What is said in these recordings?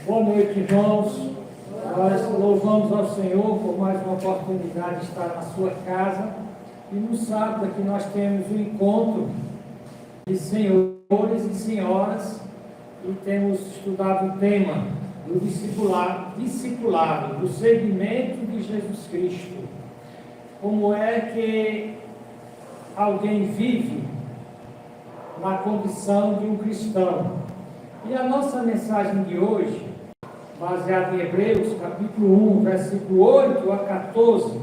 Boa noite, irmãos. Nós louvamos ao Senhor por mais uma oportunidade de estar na sua casa. E no sábado aqui nós temos um encontro de senhores e senhoras e temos estudado o tema do discipulado, do seguimento de Jesus Cristo. Como é que alguém vive na condição de um cristão? E a nossa mensagem de hoje, baseada em Hebreus, capítulo 1, versículo 8 a 14,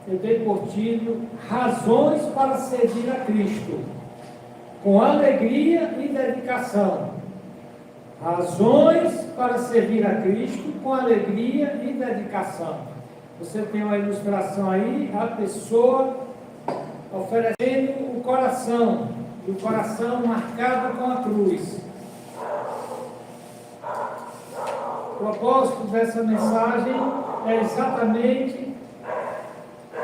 eu dei por título Razões para servir a Cristo, com alegria e dedicação. Razões para servir a Cristo com alegria e dedicação. Você tem uma ilustração aí, a pessoa oferecendo o coração, e o coração marcado com a cruz. O propósito dessa mensagem é exatamente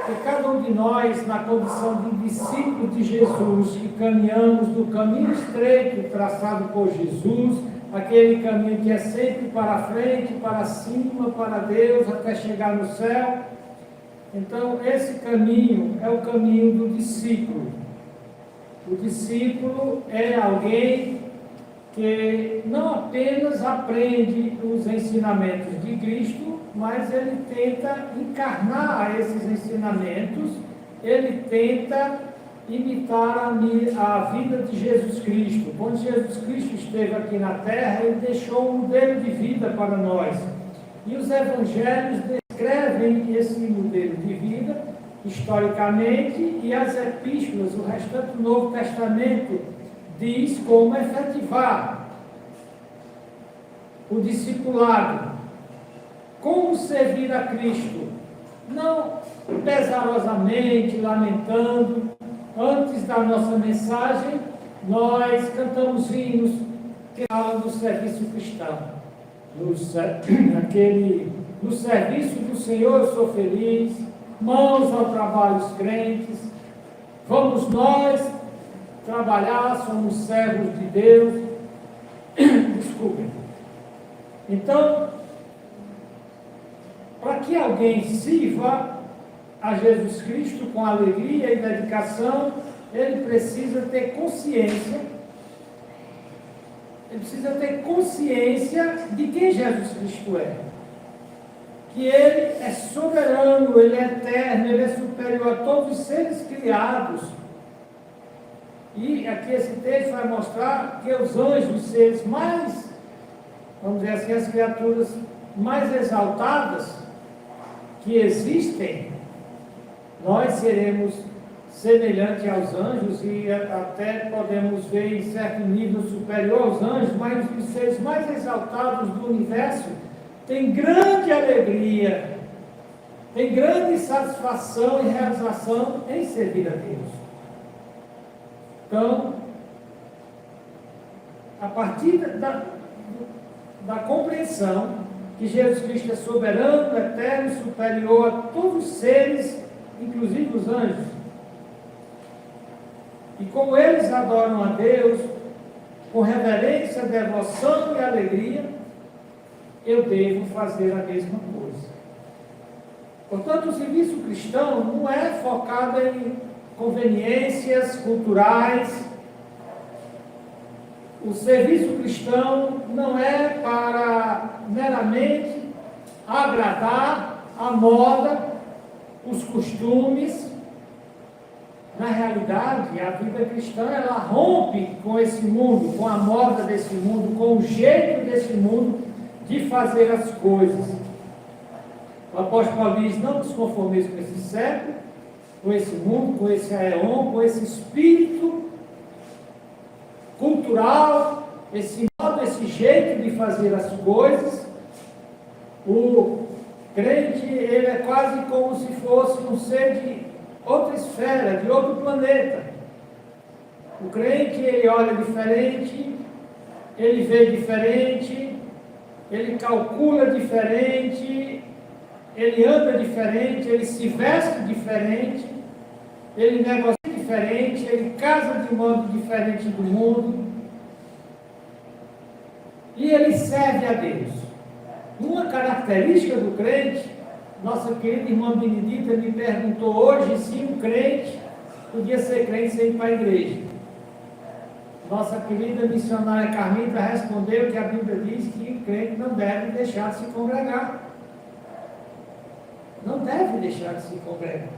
que cada um de nós, na condição de discípulo de Jesus, que caminhamos no caminho estreito traçado por Jesus, aquele caminho que é sempre para frente, para cima, para Deus, até chegar no céu. Então, esse caminho é o caminho do discípulo. O discípulo é alguém que não apenas aprende os ensinamentos de Cristo, mas ele tenta encarnar esses ensinamentos, ele tenta imitar a vida de Jesus Cristo. Quando Jesus Cristo esteve aqui na terra, ele deixou um modelo de vida para nós. E os evangelhos descrevem esse modelo de vida historicamente, e as epístolas, o restante do Novo Testamento, diz como efetivar o discipulado, como servir a Cristo, não pesarosamente, lamentando. Antes da nossa mensagem, nós cantamos hinos que falam do serviço cristão, no serviço do Senhor eu sou feliz, mãos ao trabalho os crentes, vamos nós trabalhar, somos servos de Deus. Desculpem. Então, para que alguém sirva a Jesus Cristo com alegria e dedicação, ele precisa ter consciência, de quem Jesus Cristo é. Que ele é soberano, ele é eterno, ele é superior a todos os seres criados. E aqui esse texto vai mostrar que os anjos, os seres mais, vamos dizer assim, as criaturas mais exaltadas que existem, nós seremos semelhantes aos anjos e até podemos ver em certo nível superior aos anjos, mas os seres mais exaltados do universo têm grande alegria, têm grande satisfação e realização em servir a Deus. Então, a partir da compreensão que Jesus Cristo é soberano, eterno e superior a todos os seres, inclusive os anjos, e como eles adoram a Deus com reverência, devoção e alegria, eu devo fazer a mesma coisa. Portanto, o serviço cristão não é focado em conveniências culturais. O serviço cristão não é para meramente agradar a moda, os costumes. Na realidade, a vida cristã, ela rompe com esse mundo, com a moda desse mundo, com o jeito desse mundo de fazer as coisas. O apóstolo Paulo diz: não nos conformeis com esse século, com esse mundo, com esse aeon, com esse espírito cultural, esse modo, esse jeito de fazer as coisas. O crente, ele é quase como se fosse um ser de outra esfera, de outro planeta. O crente, ele olha diferente, ele vê diferente, ele calcula diferente, ele anda diferente, ele se veste diferente, ele negocia diferente, ele casa de modo diferente do mundo. e ele serve a Deus. Uma característica do crente, nossa querida irmã Benedita me perguntou hoje se um crente podia ser crente sem ir para a igreja. Nossa querida missionária Carmita respondeu que a Bíblia diz que o crente não deve deixar de se congregar. Não deve deixar de se congregar.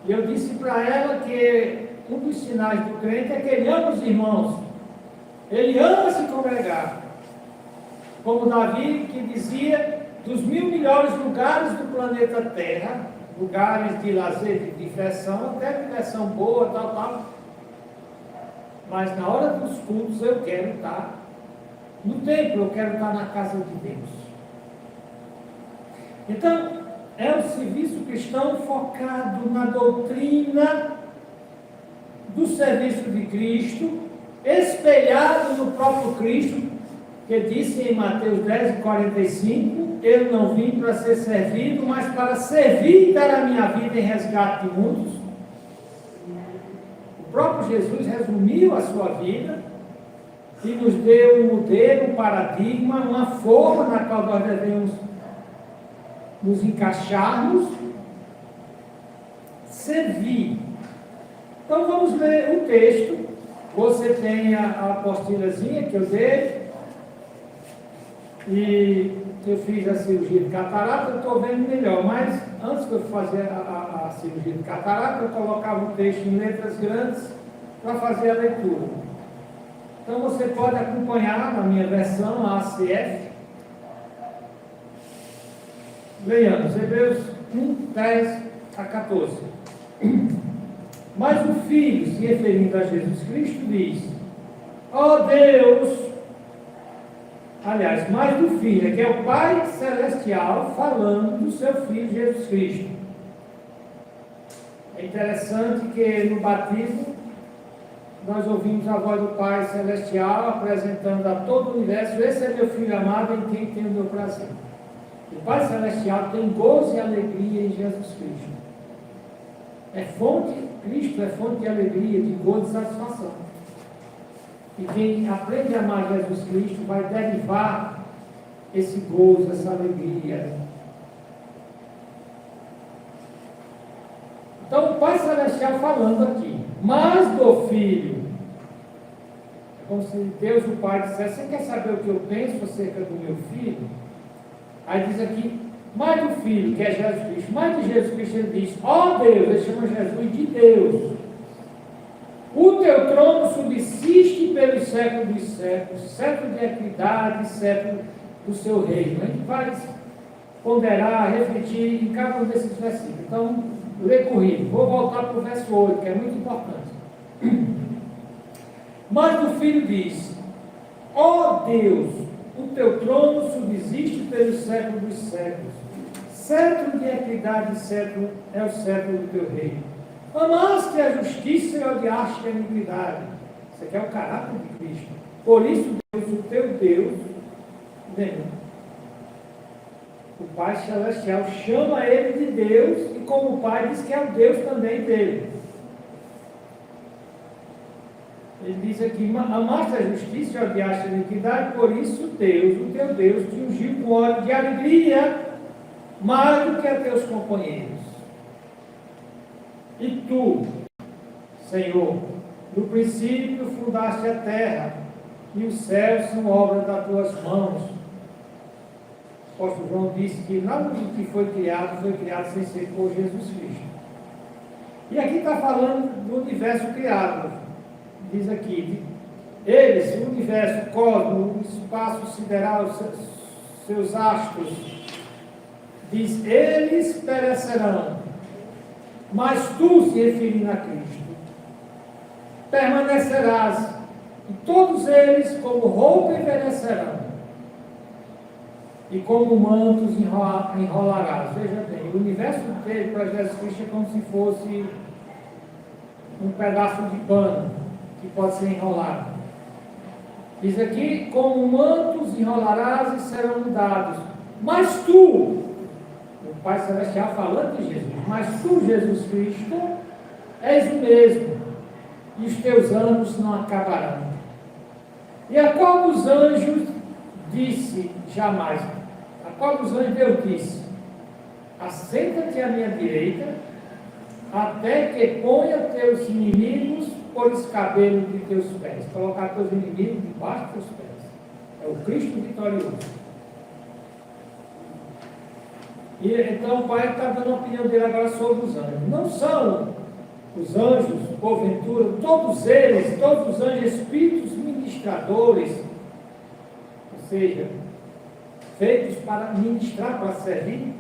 E eu disse para ela que um dos sinais do crente é que ele ama os irmãos. Ele ama se congregar. Como Davi, que dizia, dos 1000 melhores lugares do planeta Terra, lugares de lazer, de diversão, até diversão boa, tal. Mas na hora dos cultos eu quero estar no templo, eu quero estar na casa de Deus. Então, é o serviço cristão focado na doutrina do serviço de Cristo, espelhado no próprio Cristo, que disse em Mateus 10:45, eu não vim para ser servido, mas para servir e dar a minha vida em resgate de muitos. O próprio Jesus resumiu a sua vida e nos deu um modelo, um paradigma, uma forma na qual nós devemos nos encaixarmos, servir. Então vamos ler o texto. Você tem a apostilazinha que eu dei, e eu fiz a cirurgia de catarata, eu estou vendo melhor, mas antes que eu fazer a cirurgia de catarata, eu colocava o texto em letras grandes para fazer a leitura. Então você pode acompanhar na minha versão, a ACF. Leiamos, Hebreus 1:10-14. Mas o Filho, se referindo a Jesus Cristo, diz: ó Deus, aliás, mais do Filho, que é o Pai Celestial falando do seu Filho Jesus Cristo. É interessante que no batismo nós ouvimos a voz do Pai Celestial apresentando a todo o universo: esse é meu Filho amado em quem tenho o meu prazer. O Pai Celestial tem gozo e alegria em Jesus Cristo. Cristo é fonte de alegria, de gozo e satisfação. E quem aprende a amar Jesus Cristo vai derivar esse gozo, essa alegria. Então o Pai Celestial falando aqui, mas do Filho. É como se Deus, o Pai, dissesse: você quer saber o que eu penso acerca do meu filho? Aí diz aqui, mais do Filho, que é Jesus Cristo, mais de Jesus Cristo, ele diz: ó Deus, ele chama Jesus de Deus. O teu trono subsiste pelos séculos dos séculos, século de equidade, século do seu reino. A gente vai ponderar, refletir em cada um desses versículos. Então, lê corrido. Vou voltar para o verso 8, que é muito importante. Mas o Filho diz: ó Deus, o teu trono subsiste pelos séculos dos séculos. Século de equidade, século é o século do teu reino. Amaste a justiça e odiaste a iniquidade. Isso aqui é o caráter de Cristo. Por isso, Deus, o teu Deus, o Pai Celestial chama ele de Deus, e como o Pai diz que é o Deus também dele. Ele diz aqui: amaste a justiça e odiaste a iniquidade, por isso Deus, o teu Deus, te ungiu com óleo de alegria, mais do que a teus companheiros. E tu, Senhor, no princípio fundaste a terra, e os céus são obra das tuas mãos. O apóstolo João disse que nada do que foi criado sem ser por Jesus Cristo. E aqui está falando do universo criado. Diz aqui, eles, o universo, o cosmos, o espaço sideral, seus astros, diz, eles perecerão, mas tu, se referindo a Cristo, permanecerás, e todos eles como roupa envelhecerão, e como mantos enrolarás. Veja bem, o universo inteiro para Jesus Cristo é como se fosse um pedaço de pano que pode ser enrolado. Diz aqui, como mantos enrolarás e serão mudados. Mas tu, o Pai Celestial falando de Jesus, mas tu, Jesus Cristo, és o mesmo, e os teus anos não acabarão. E a qual dos anjos disse jamais, a qual dos anjos Deus disse, assenta-te à minha direita, até que ponha teus inimigos por escabelo de teus pés. Colocar teus inimigos debaixo dos teus pés. É o Cristo vitorioso. E então o Pai está dando a opinião dele agora sobre os anjos. Não são os anjos, porventura, todos eles, todos os anjos, espíritos ministradores, ou seja, feitos para ministrar, para servir.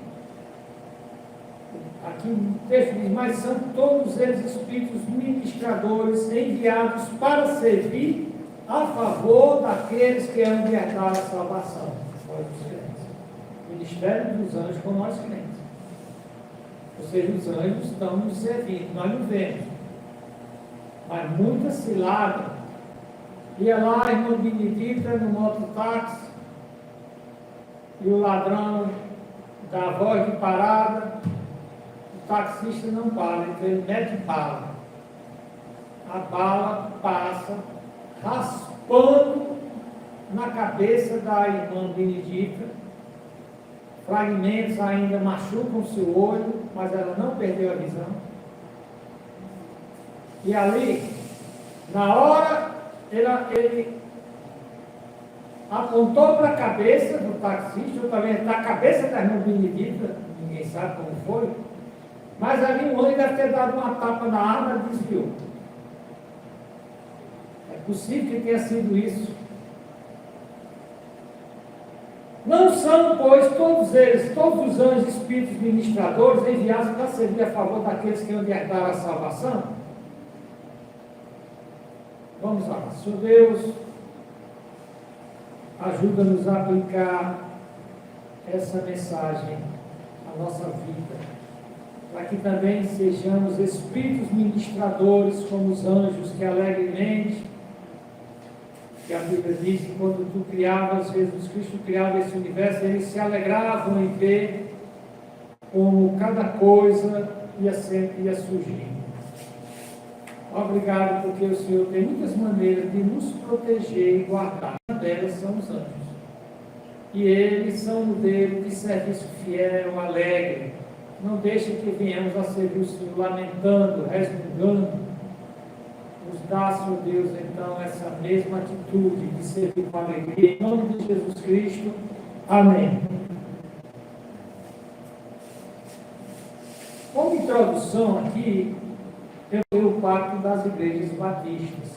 Aqui o texto diz, mas são todos eles espíritos ministradores enviados para servir a favor daqueles que hão de herdar a salvação. O ministério dos anjos com nós crentes. Ou seja, os anjos estão nos servindo, nós não vemos. Mas muitas ciladas. Ia lá a irmã Benedita no mototáxi, e o ladrão dá a voz de parada, o taxista não para, ele mete bala. A bala passa raspando na cabeça da irmã Benedita, fragmentos ainda machucam seu olho, mas ela não perdeu a visão. E ali, na hora, ele apontou para a cabeça do taxista, ou também está a cabeça da irmã Benedita, ninguém sabe como foi, mas ali o homem deve ter dado uma tapa na arma e desviou. É possível que tenha sido isso. Não são, pois, todos eles, todos os anjos, espíritos ministradores, enviados para servir a favor daqueles que hão de herdar a salvação? Vamos lá. Senhor Deus, ajuda-nos a aplicar essa mensagem à nossa vida, para que também sejamos espíritos ministradores como os anjos que alegremente, que a Bíblia diz que quando tu criavas, Jesus Cristo criava esse universo, eles se alegravam em ver como cada coisa ia surgindo. Obrigado, porque o Senhor tem muitas maneiras de nos proteger e guardar. Uma delas são os anjos. E eles são um modelo de serviço fiel, alegre. Não deixe que venhamos a servir o Senhor lamentando, resmungando. Nos dá, Senhor Deus, então, essa mesma atitude de servir com alegria. Em nome de Jesus Cristo. Amém. Como introdução aqui, eu tenho o pacto das igrejas batistas.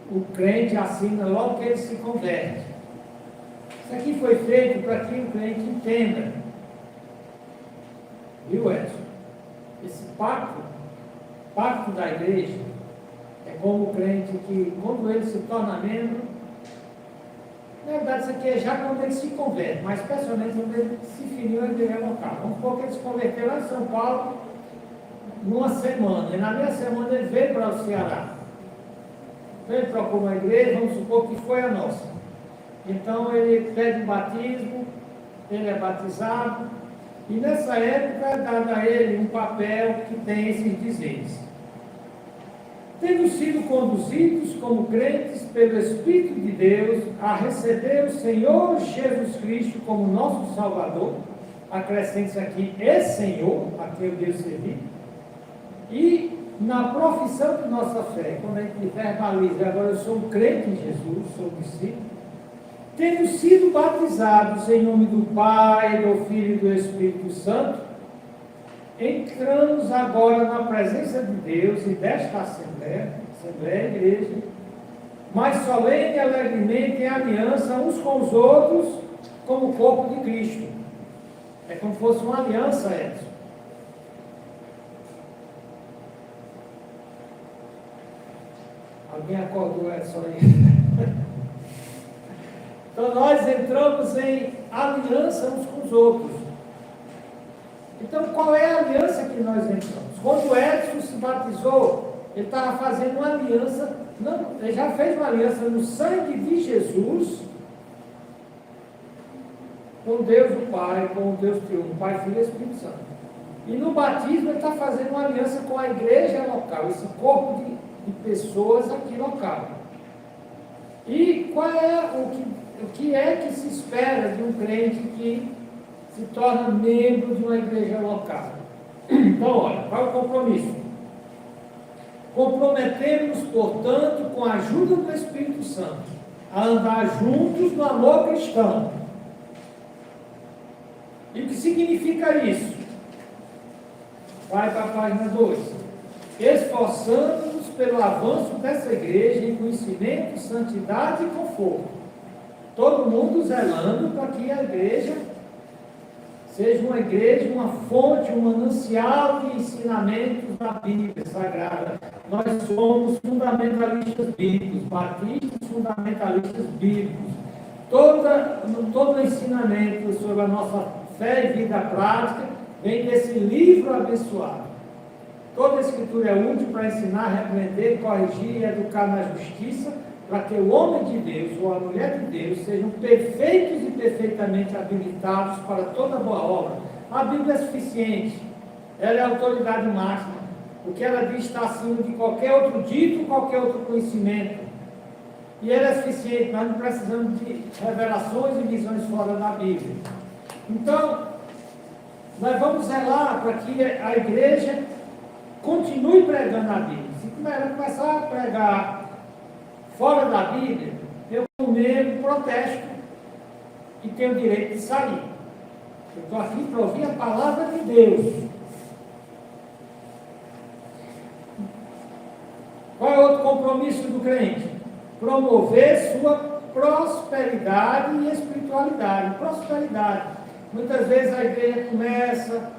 O crente assina logo que ele se converte. Isso aqui foi feito para que o crente entenda. Viu, Edson? Esse pacto da igreja, é como o crente que, quando ele se torna membro, na verdade, isso aqui é já quando ele se converte, mas especialmente quando ele se filiou à igreja local. Vamos supor que ele se converteu lá em São Paulo, numa semana, e na mesma semana ele veio para o Ceará. Então ele procurou uma igreja, vamos supor que foi a nossa. Então ele pede o batismo, ele é batizado, e nessa época é dado a ele um papel que tem esses dizeres. Tendo sido conduzidos como crentes pelo Espírito de Deus a receber o Senhor Jesus Cristo como nosso Salvador, acrescente-se aqui, é Senhor, a quem eu devo servir, e na profissão de nossa fé, quando a gente verbaliza, agora eu sou um crente em Jesus, sou discípulo, tendo sido batizados em nome do Pai, do Filho e do Espírito Santo, entramos agora na presença de Deus e desta Assembleia, Igreja, mas solene e alegremente em aliança uns com os outros, como o corpo de Cristo. É como se fosse uma aliança, Edson. Alguém acordou Edson aí? Então nós entramos em aliança uns com os outros. Então qual é a aliança que nós entramos? Quando Edson se batizou, ele estava fazendo uma aliança, não, ele já fez uma aliança no sangue de Jesus, com Deus o Pai, com o Deus Triunfo, Pai, Filho e Espírito Santo. E no batismo ele está fazendo uma aliança com a igreja local, esse corpo de pessoas aqui local. E qual é o que o que é que se espera de um crente que se torna membro de uma igreja local? Então, olha, qual é o compromisso? Comprometemos-nos, portanto, com a ajuda do Espírito Santo, a andar juntos no amor cristão. E o que significa isso? Vai para a página 2. Esforçando-nos pelo avanço dessa igreja em conhecimento, santidade e conforto. Todo mundo zelando para que a igreja seja uma igreja, uma fonte, um manancial de ensinamentos da Bíblia Sagrada. Nós somos fundamentalistas bíblicos, batistas fundamentalistas bíblicos. Todo ensinamento sobre a nossa fé e vida prática vem desse livro abençoado. Toda a Escritura é útil para ensinar, repreender, corrigir e educar na justiça, para que o homem de Deus ou a mulher de Deus sejam perfeitos e perfeitamente habilitados para toda boa obra. A Bíblia é suficiente, ela é a autoridade máxima. O que ela diz está acima de qualquer outro dito, qualquer outro conhecimento. E ela é suficiente, nós não precisamos de revelações e visões fora da Bíblia. Então, nós vamos zelar para que a igreja continue pregando a Bíblia. Se ela começar a pregar fora da Bíblia, eu como membro protesto e tenho o direito de sair. Eu estou aqui para ouvir a palavra de Deus. Qual é o outro compromisso do crente? Promover sua prosperidade e espiritualidade. Prosperidade. Muitas vezes a igreja começa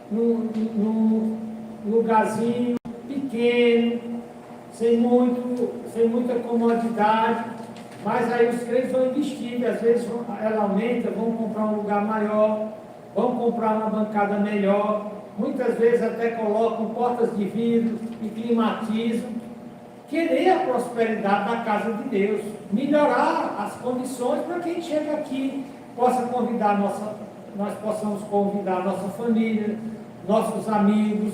num lugarzinho pequeno, sem muita comodidade, mas aí os crentes vão investindo, às vezes ela aumenta, vão comprar um lugar maior, vão comprar uma bancada melhor, muitas vezes até colocam portas de vidro e climatizam. Querer a prosperidade da casa de Deus, melhorar as condições para quem chega aqui possa convidar nós possamos convidar nossa família, nossos amigos,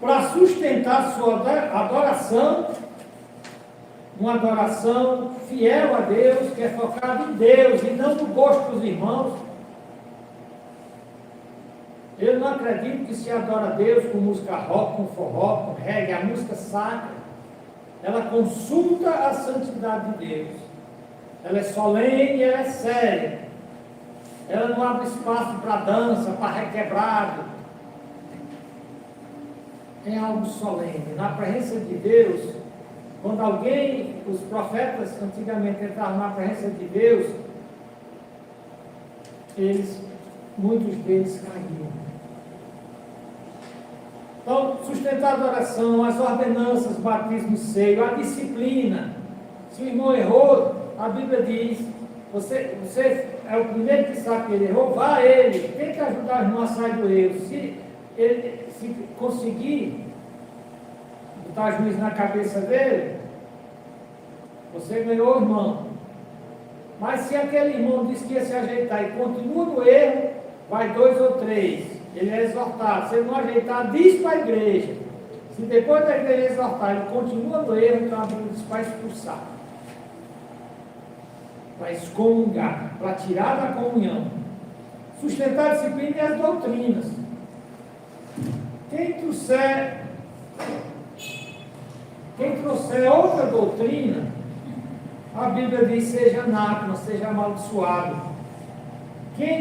para sustentar sua adoração, uma adoração fiel a Deus, que é focada em Deus e não no gosto dos irmãos. Eu não acredito que se adora a Deus com música rock, com forró, com reggae, a música sacra. Ela consulta a santidade de Deus. Ela é solene, ela é séria. Ela não abre espaço para dança, para requebrado. É algo solene. Na presença de Deus, quando os profetas antigamente entravam na presença de Deus, muitos deles caíam. Então, sustentar a adoração, as ordenanças, batismo e seio, a disciplina. Se o irmão errou, a Bíblia diz, você é o primeiro que sabe que ele errou, vá a ele, tente ajudar o irmão a sair do erro. Se conseguir botar juiz na cabeça dele, você ganhou o irmão. Mas se aquele irmão disse que ia se ajeitar e continua no erro, vai 2 ou 3. Ele é exortado. Se ele não ajeitar, diz para a igreja. Se depois da igreja exortar, ele continua no erro, então a Bíblia diz para expulsar. Para excomungar, para tirar da comunhão. Sustentar a disciplina e as doutrinas. Quem trouxer outra doutrina, a Bíblia diz, seja anátema, seja amaldiçoado.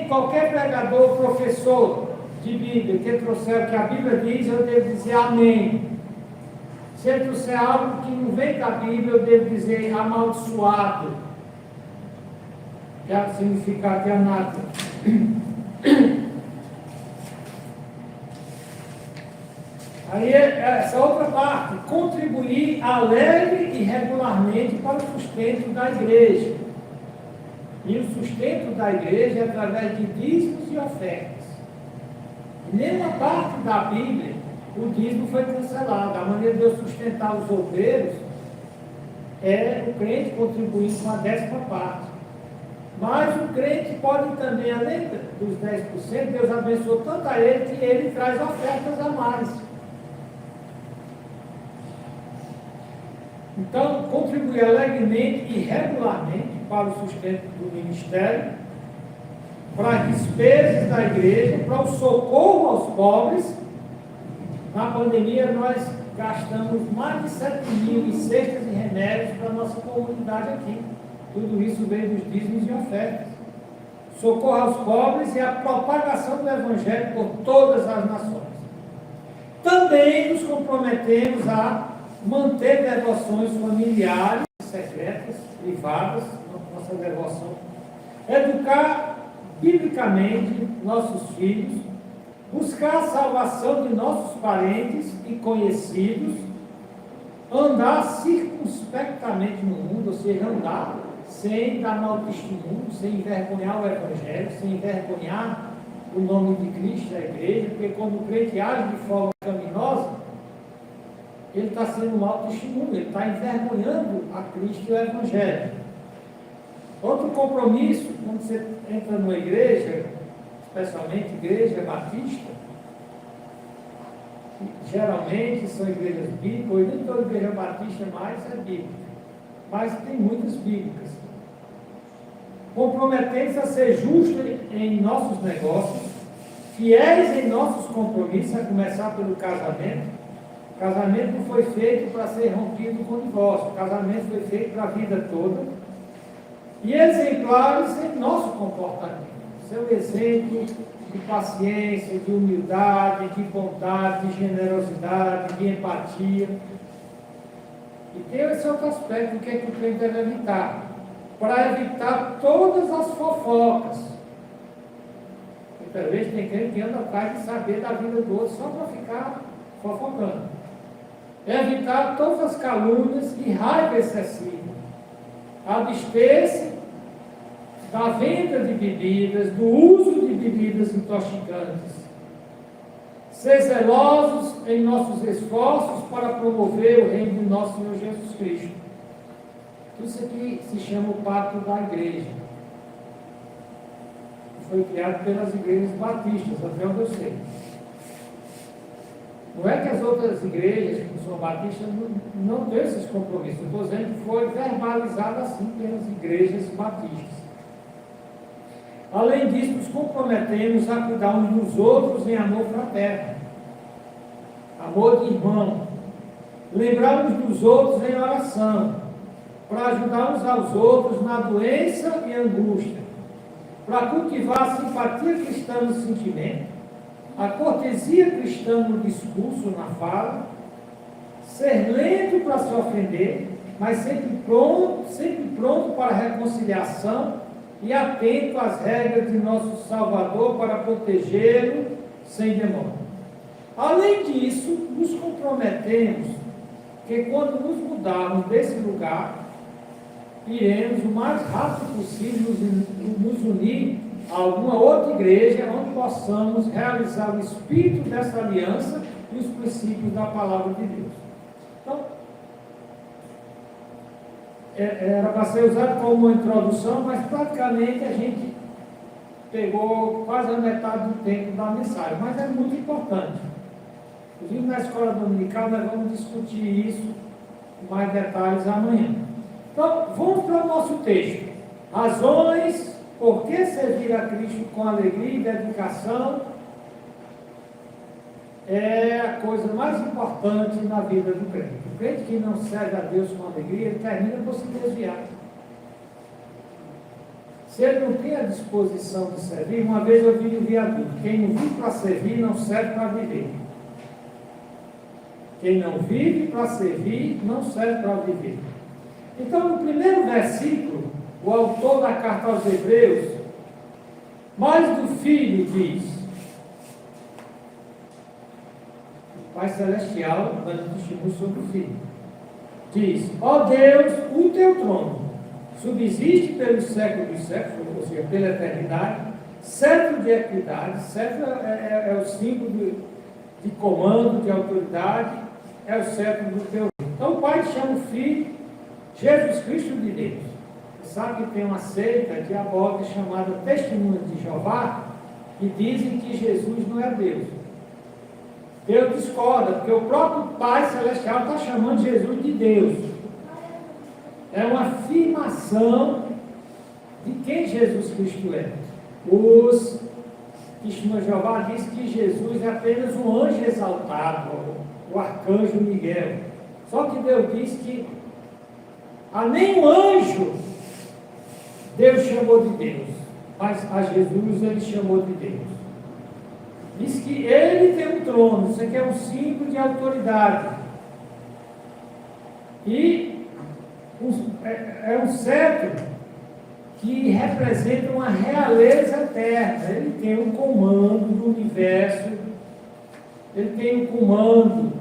Qualquer pregador, professor de Bíblia, que trouxer o que a Bíblia diz, eu devo dizer amém. Se ele trouxer algo que não vem da Bíblia, eu devo dizer amaldiçoado. Que é o significado de anátema. Aí essa outra parte, contribuir alegre e regularmente para o sustento da igreja. E o sustento da igreja é através de dízimos e ofertas. Em nenhuma parte da Bíblia o dízimo foi cancelado. A maneira de eu sustentar os obreiros é o crente contribuir com a 10ª parte. Mas o crente pode também, além dos 10%, Deus abençoou tanto a ele que ele traz ofertas a mais. Então, contribui alegremente e regularmente para o sustento do ministério, para as despesas da igreja, para o socorro aos pobres. Na pandemia, nós gastamos mais de 7.000 em cestas e remédios para a nossa comunidade aqui. Tudo isso veio dos dízimos e ofertas. Socorro aos pobres e a propagação do Evangelho por todas as nações. Também nos comprometemos a manter devoções familiares, secretas, privadas, nossa devoção. Educar biblicamente nossos filhos, buscar a salvação de nossos parentes e conhecidos, andar circunspectamente no mundo, ou seja, andar sem dar mau testemunho, sem envergonhar o Evangelho, sem envergonhar o nome de Cristo e a igreja, porque quando o crente age de forma criminosa, ele está sendo mau testemunho, ele está envergonhando a Cristo e o Evangelho. Outro compromisso, quando você entra numa igreja, especialmente igreja batista, geralmente são igrejas bíblicas, hoje nem toda igreja batista mais é bíblica, mas tem muitas bíblicas. Comprometemos a ser justos em nossos negócios, fiéis em nossos compromissos, a começar pelo casamento. O casamento não foi feito para ser rompido com divórcio, o casamento foi feito para a vida toda. E exemplares em nosso comportamento. Seu exemplo de paciência, de humildade, de bondade, de generosidade, de empatia. E tem esse outro aspecto que é que o crente deve evitar. Para evitar todas as fofocas. Muitas vezes tem crente que anda atrás de saber da vida do outro só para ficar fofocando. Evitar todas as calúnias e raiva excessiva. Abster-se da venda de bebidas, do uso de bebidas intoxicantes. Ser zelosos em nossos esforços para promover o reino de nosso Senhor Jesus Cristo. Isso aqui se chama o pacto da igreja. Foi criado pelas igrejas batistas, até onde eu sei. Não é que as outras igrejas que não são batistas não têm esses compromissos. Eu estou dizendo que foi verbalizado assim pelas igrejas batistas. Além disso, nos comprometemos a cuidar uns dos outros em amor fraterno, amor de irmão, lembrar uns dos outros em oração, para ajudar uns aos outros na doença e angústia, para cultivar a simpatia cristã no sentimento, a cortesia cristã no discurso, na fala, ser lento para se ofender, mas sempre pronto para a reconciliação e atento às regras de nosso Salvador para protegê-lo sem demora. Além disso, nos comprometemos que quando nos mudarmos desse lugar, iremos o mais rápido possível nos unir a alguma outra igreja onde possamos realizar o espírito dessa aliança e os princípios da palavra de Deus. Então, era para ser usado como uma introdução, mas praticamente a gente pegou quase a metade do tempo da mensagem, mas é muito importante. Inclusive na escola dominical nós vamos discutir isso com mais detalhes amanhã. Então, vamos para o nosso texto. Razões por que servir a Cristo com alegria e dedicação é a coisa mais importante na vida do crente. O crente que não serve a Deus com alegria, ele termina por se desviar. Se ele não tem a disposição de servir, uma vez eu vi no viaduto, quem não vive para servir, não serve para viver. Quem não vive para servir, não serve para viver. Então, no primeiro versículo, o autor da carta aos Hebreus, mais do Filho diz, o Pai Celestial, dando testemunho sobre o Filho, diz: ó Deus, o teu trono subsiste pelos séculos dos séculos, ou seja, pela eternidade, cetro de equidade, cetro é o símbolo de comando, de autoridade, é o cetro do teu reino. Então o Pai chama o Filho Jesus Cristo de Deus. Você sabe que tem uma seita diabólica chamada Testemunha de Jeová, que dizem que Jesus não é Deus. Deus discorda, porque o próprio Pai Celestial está chamando Jesus de Deus. É uma afirmação de quem Jesus Cristo é. Os Testemunho de Jeová diz que Jesus é apenas um anjo exaltado, o arcanjo Miguel. Só que Deus diz que a nenhum anjo Deus chamou de Deus, mas a Jesus ele chamou de Deus. Diz que ele tem um trono, isso aqui é um símbolo de autoridade. E é um cetro que representa uma realeza eterna. Ele tem o comando do universo, ele tem o comando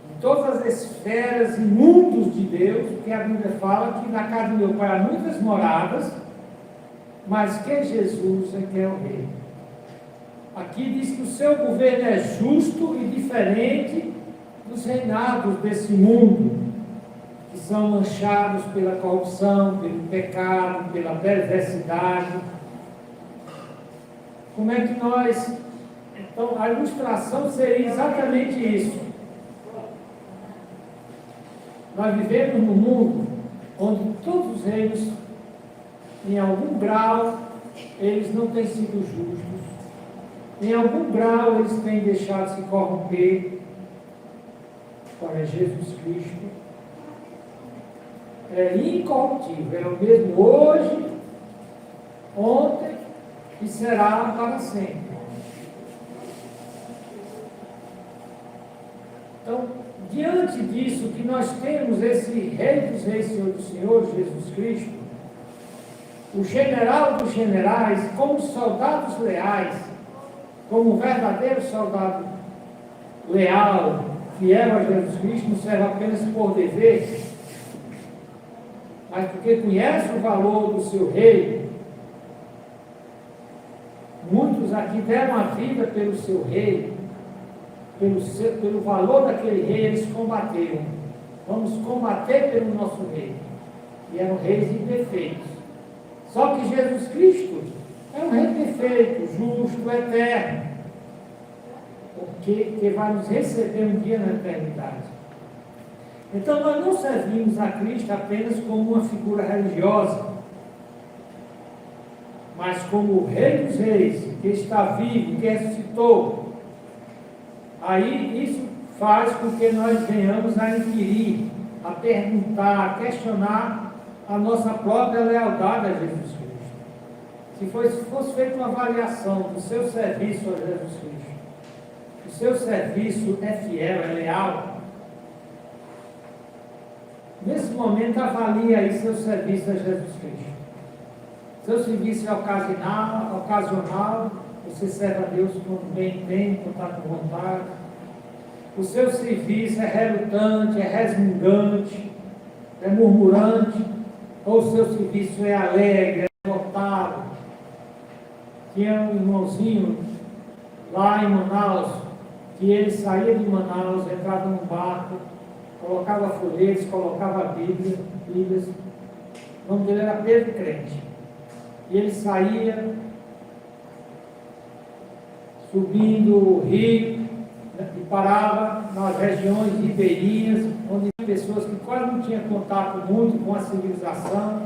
de todas as esferas e mundos de Deus, porque a Bíblia fala que na casa do meu pai há muitas moradas, mas que Jesus é que é o rei. Aqui diz que o seu governo é justo e diferente dos reinados desse mundo, que são manchados pela corrupção, pelo pecado, pela perversidade. Como é que nós... Então, a ilustração seria exatamente isso. Nós vivemos num mundo onde todos os reinos, em algum grau, eles não têm sido justos. Em algum grau, eles têm deixado se corromper. Para Jesus Cristo é incorruptível, é o mesmo hoje, ontem e será para sempre. Então, diante disso, que nós temos esse Rei dos Reis, Senhor dos Senhores, Jesus Cristo, o general dos generais, como soldados leais, como um verdadeiro soldado leal, fiel a Jesus Cristo, não serve apenas por dever, mas porque conhece o valor do seu rei. Muitos aqui deram a vida pelo seu rei, pelo valor daquele rei, eles combateram. Vamos combater pelo nosso rei. E eram reis imperfeitos. Só que Jesus Cristo é um rei perfeito, justo, eterno, que vai nos receber um dia na eternidade. Então nós não servimos a Cristo apenas como uma figura religiosa, mas como o Rei dos Reis, que está vivo, que ressuscitou. Aí isso faz com que nós venhamos a inquirir, a perguntar, a questionar a nossa própria lealdade a Jesus Cristo. Se fosse feita uma avaliação do seu serviço a Jesus Cristo, o seu serviço é fiel, é leal? Nesse momento, avalie aí seu serviço a Jesus Cristo. Seu serviço é ocasional, você serve a Deus quando bem tem, quando está com vontade. O seu serviço é relutante, é resmungante, é murmurante, ou o seu serviço é alegre, é notado. Tinha um irmãozinho lá em Manaus, que ele saía de Manaus, entrava num barco, colocava folhetos, colocava Bíblias. O nome dele era Pedro Crente. E ele saía subindo o rio, né, e parava nas regiões ribeirinhas, onde tinha pessoas que quase não tinham contato muito com a civilização,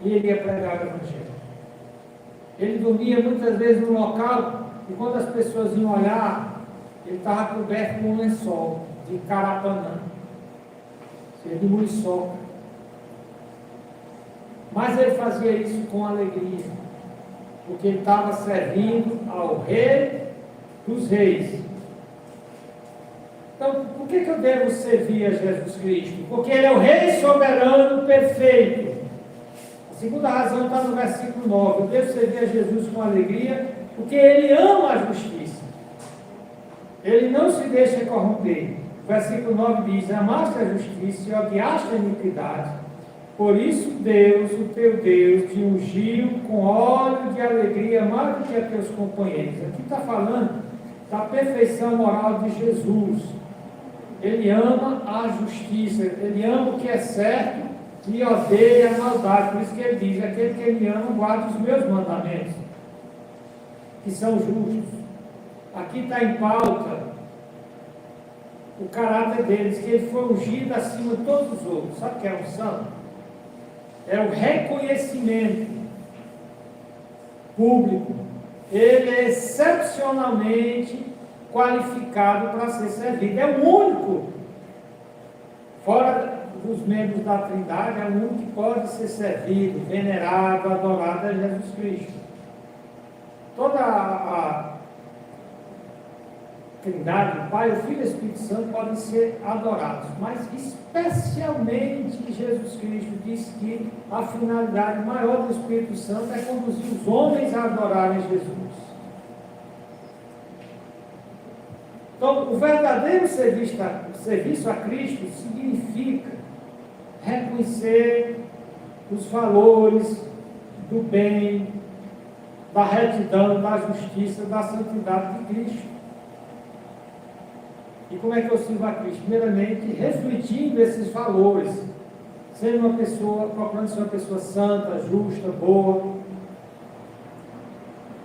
e ele ia pregar o Evangelho. Ele dormia muitas vezes no local, e quando as pessoas iam olhar, ele estava coberto com um lençol de carapanã, de muriçoca. Mas ele fazia isso com alegria, porque ele estava servindo ao Rei dos Reis. Então, por que eu devo servir a Jesus Cristo? Porque Ele é o Rei soberano perfeito. A segunda razão está no versículo 9. Eu devo servir a Jesus com alegria, porque Ele ama a justiça. Ele não se deixa corromper. O versículo 9 diz: amaste a justiça e odiaste a iniquidade. Por isso Deus, o teu Deus, te ungiu com óleo de alegria mais do que a teus companheiros. Aqui está falando da perfeição moral de Jesus. Ele ama a justiça, ele ama o que é certo e odeia a maldade. Por isso que ele diz: aquele que me ama guarda os meus mandamentos, que são justos. Aqui está em pauta o caráter deles, que ele foi ungido acima de todos os outros. Sabe o que é unção? é o reconhecimento público. Ele é excepcionalmente qualificado para ser servido. É o único, fora dos membros da Trindade, é o único que pode ser servido, venerado, adorado, é Jesus Cristo. Toda a Trindade, o Pai, o Filho e o Espírito Santo podem ser adorados, mas especialmente Jesus Cristo disse que a finalidade maior do Espírito Santo é conduzir os homens a adorarem Jesus. Então, o verdadeiro serviço a Cristo significa reconhecer os valores do bem, da retidão, da justiça, da santidade de Cristo. E como é que eu sirvo a Cristo? Primeiramente, refletindo esses valores, sendo uma pessoa, procurando ser uma pessoa santa, justa, boa.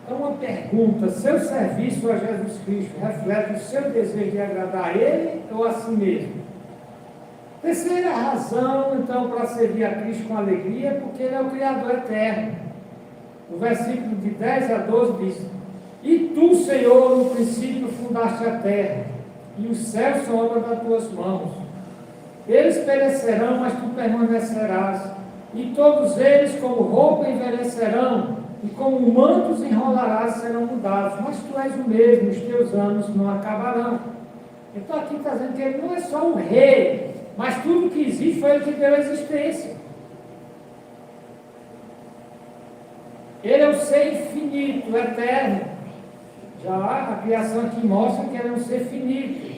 Então, uma pergunta: seu serviço a Jesus Cristo reflete o seu desejo de agradar a Ele ou a si mesmo? Terceira razão, então, para servir a Cristo com alegria, é porque Ele é o Criador eterno. O versículo de 10 a 12 diz: e tu, Senhor, no princípio fundaste a terra, e os céus são obra das tuas mãos. Eles perecerão, mas tu permanecerás, e todos eles como roupa envelhecerão, e como mantos enrolarás, serão mudados, mas tu és o mesmo, os teus anos não acabarão. Então aqui está dizendo que ele não é só um rei, mas tudo que existe foi ele que deu a existência. Ele é o ser infinito, eterno. Já a criação aqui mostra que ele é um ser finito.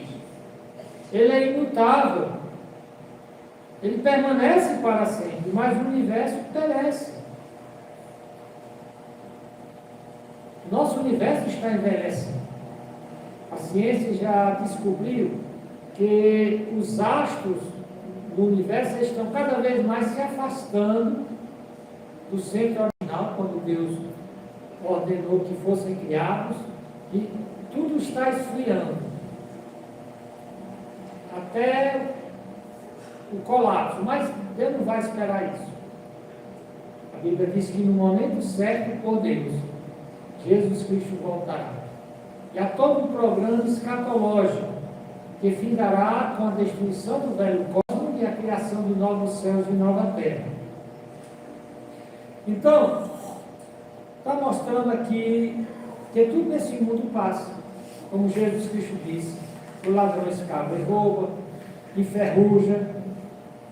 Ele é imutável. Ele permanece para sempre, mas o universo perece. Nosso universo está envelhecendo. A ciência já descobriu que os astros do universo estão cada vez mais se afastando do centro original, quando Deus ordenou que fossem criados, e tudo está esfriando até o colapso. Mas Deus não vai esperar isso. A Bíblia diz que no momento certo, por Deus, Jesus Cristo voltará. E há todo um programa escatológico que findará com a destruição do velho cosmos e a criação de novos céus e nova terra. Então, está mostrando aqui que tudo nesse mundo passa. Como Jesus Cristo disse: o ladrão escapa e rouba, enferruja,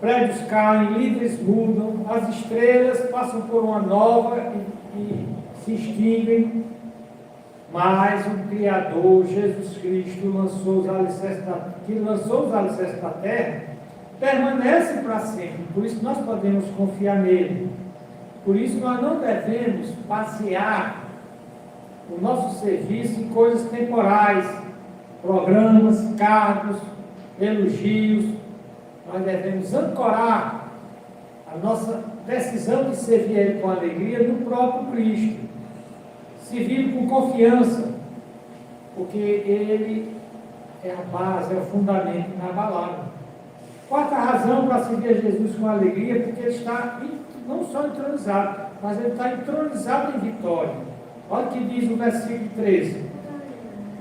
prédios caem, líderes mudam, as estrelas passam por uma nova e se extinguem, mas o Criador, Jesus Cristo, que lançou os alicerces da terra, permanece para sempre. Por isso nós podemos confiar nele. Por isso nós não devemos passear o nosso serviço em coisas temporais, programas, cargos, elogios. Nós devemos ancorar a nossa decisão de servir a Ele com alegria no próprio Cristo, servir com confiança, porque Ele é a base, é o fundamento inabalável. Quarta razão para servir a Jesus com alegria, porque Ele está não só entronizado, mas Ele está entronizado em vitória. Olha o que diz o versículo 13: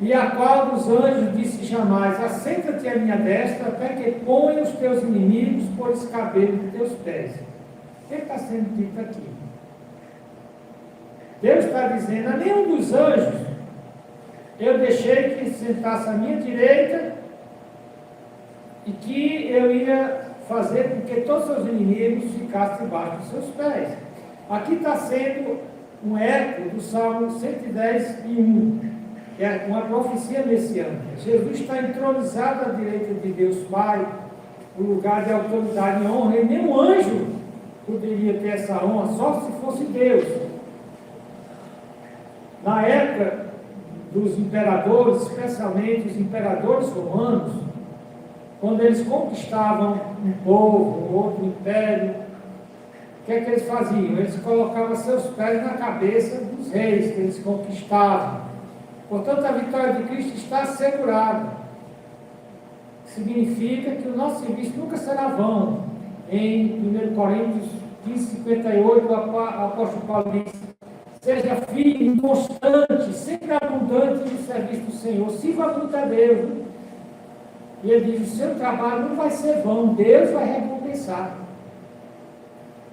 e a qual dos anjos disse jamais: assenta-te à minha destra, até que ponha os teus inimigos por escabelo de teus pés. O que está sendo dito aqui? Deus está dizendo: a nenhum dos anjos eu deixei que sentasse à minha direita, e que eu ia fazer com que todos os seus inimigos ficassem debaixo dos seus pés. Aqui está sendo um eco do Salmo 110:1, que é uma profecia messiânica. Jesus está entronizado à direita de Deus Pai, no lugar de autoridade e honra, e nenhum anjo poderia ter essa honra, só se fosse Deus. Na época dos imperadores, especialmente os imperadores romanos, quando eles conquistavam um povo, um outro império, o que é que eles faziam? Eles colocavam seus pés na cabeça dos reis que eles conquistavam. Portanto, a vitória de Cristo está assegurada. Significa que o nosso serviço nunca será vão. Em 1 Coríntios diz 58, o apóstolo Paulo diz: seja firme, constante, sempre abundante no serviço do Senhor, sirva muito a Deus. E ele diz: o seu trabalho não vai ser vão, Deus vai recompensar.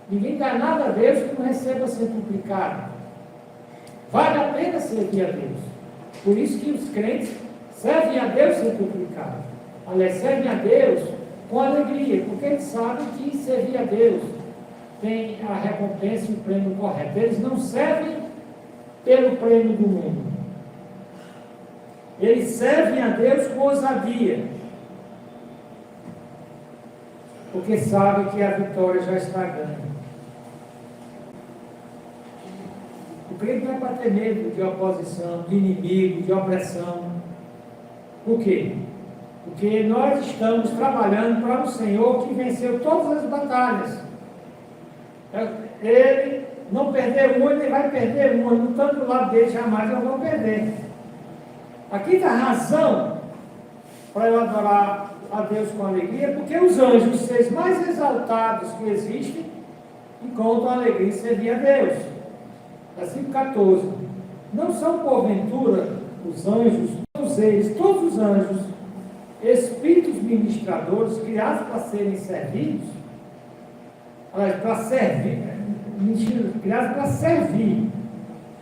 Ninguém dá nada a Deus que não receba centuplicado. Vale a pena servir a Deus. Por isso que os crentes servem a Deus centuplicado. Aliás, servem a Deus com alegria, porque eles sabem que servir a Deus tem a recompensa e o prêmio correto. Eles não servem pelo prêmio do mundo. Eles servem a Deus com ousadia, porque sabem que a vitória já está ganha. O crente não é para ter medo de oposição, de inimigo, de opressão. Por quê? Porque nós estamos trabalhando para um Senhor que venceu todas as batalhas. Ele não perdeu uma, ele vai perder uma. Não tanto do lado dele, jamais eu vou perder. Aqui está a razão para eu adorar a Deus com alegria, porque os anjos, os seres mais exaltados que existem, encontram alegria em servir a Deus. Versículo 14. Não são porventura os anjos, todos eles, todos os anjos, espíritos ministradores criados para serem servidos? Para servir, criados para servir,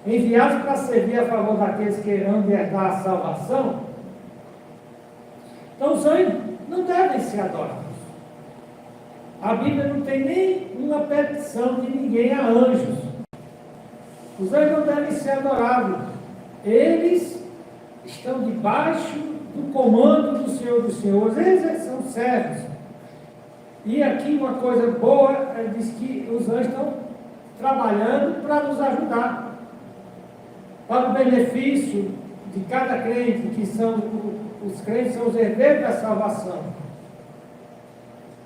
enviados para servir a favor daqueles que hão de herdar a salvação. Então os anjos não devem ser adorados. A Bíblia não tem nem uma petição de ninguém a anjos. Os anjos não devem ser adorados. Eles estão debaixo do comando do Senhor dos Senhores. Eles são servos. E aqui uma coisa boa, diz que os anjos estão trabalhando para nos ajudar, para o benefício de cada crente, que são os crentes, são os herdeiros da salvação.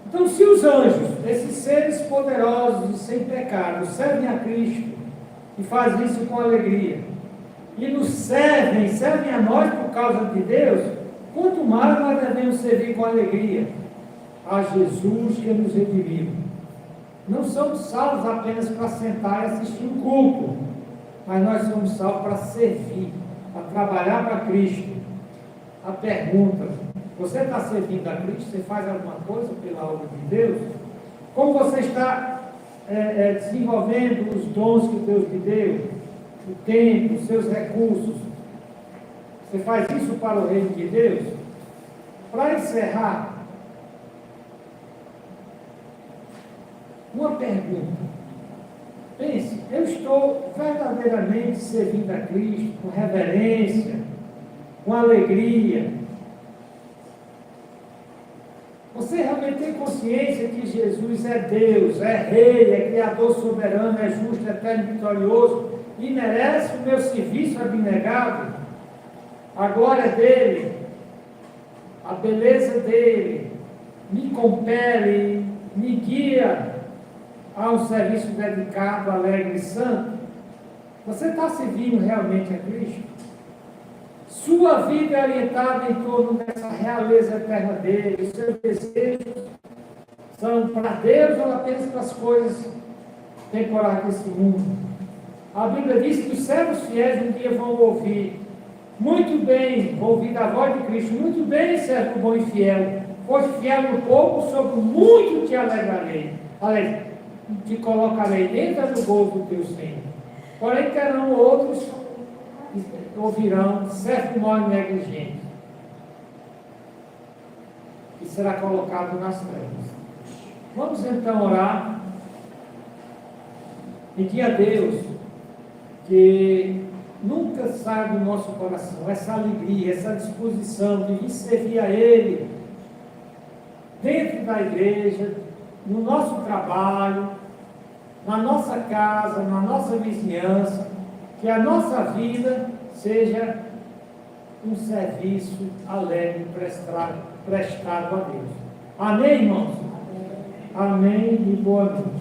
Então, se os anjos, esses seres poderosos e sem pecado, servem a Cristo e fazem isso com alegria, e nos servem a nós por causa de Deus, quanto mais nós devemos servir com alegria a Jesus que nos redimiu. Não somos salvos apenas para sentar e assistir um culto, mas nós somos salvos para servir, para trabalhar para Cristo. A pergunta: você está servindo a Cristo? Você faz alguma coisa pela obra de Deus? Como você está desenvolvendo os dons que Deus lhe deu? O tempo, os seus recursos? Você faz isso para o reino de Deus? Para encerrar, uma pergunta. Pense: eu estou verdadeiramente servindo a Cristo com reverência, com alegria? Você realmente tem consciência que Jesus é Deus, é Rei, é Criador soberano, é justo, eterno e vitorioso, e merece o meu serviço abnegado? A glória dele, a beleza dele, me compele, me guia a um serviço dedicado, alegre e santo? Você está servindo realmente a Cristo? Sua vida é orientada em torno dessa realeza eterna dele? Os seus desejos são para Deus ou apenas para as coisas temporais desse mundo? A Bíblia diz que os servos fiéis um dia vão ouvir: muito bem, vou ouvir da voz de Cristo: muito bem, servo bom e fiel, foste fiel no pouco, sobre o muito te alegrarei. Te colocarei dentro do gozo do teu Senhor. Porém, terão outros que ouvirão: servo mau e negligente, e será colocado nas trevas. Vamos então orar, pedir a Deus que nunca saia do nosso coração essa alegria, essa disposição de vir servir a Ele dentro da igreja, no nosso trabalho, na nossa casa, na nossa vizinhança, que a nossa vida seja um serviço alegre prestado a Deus. Amém, irmãos? Amém e boa noite.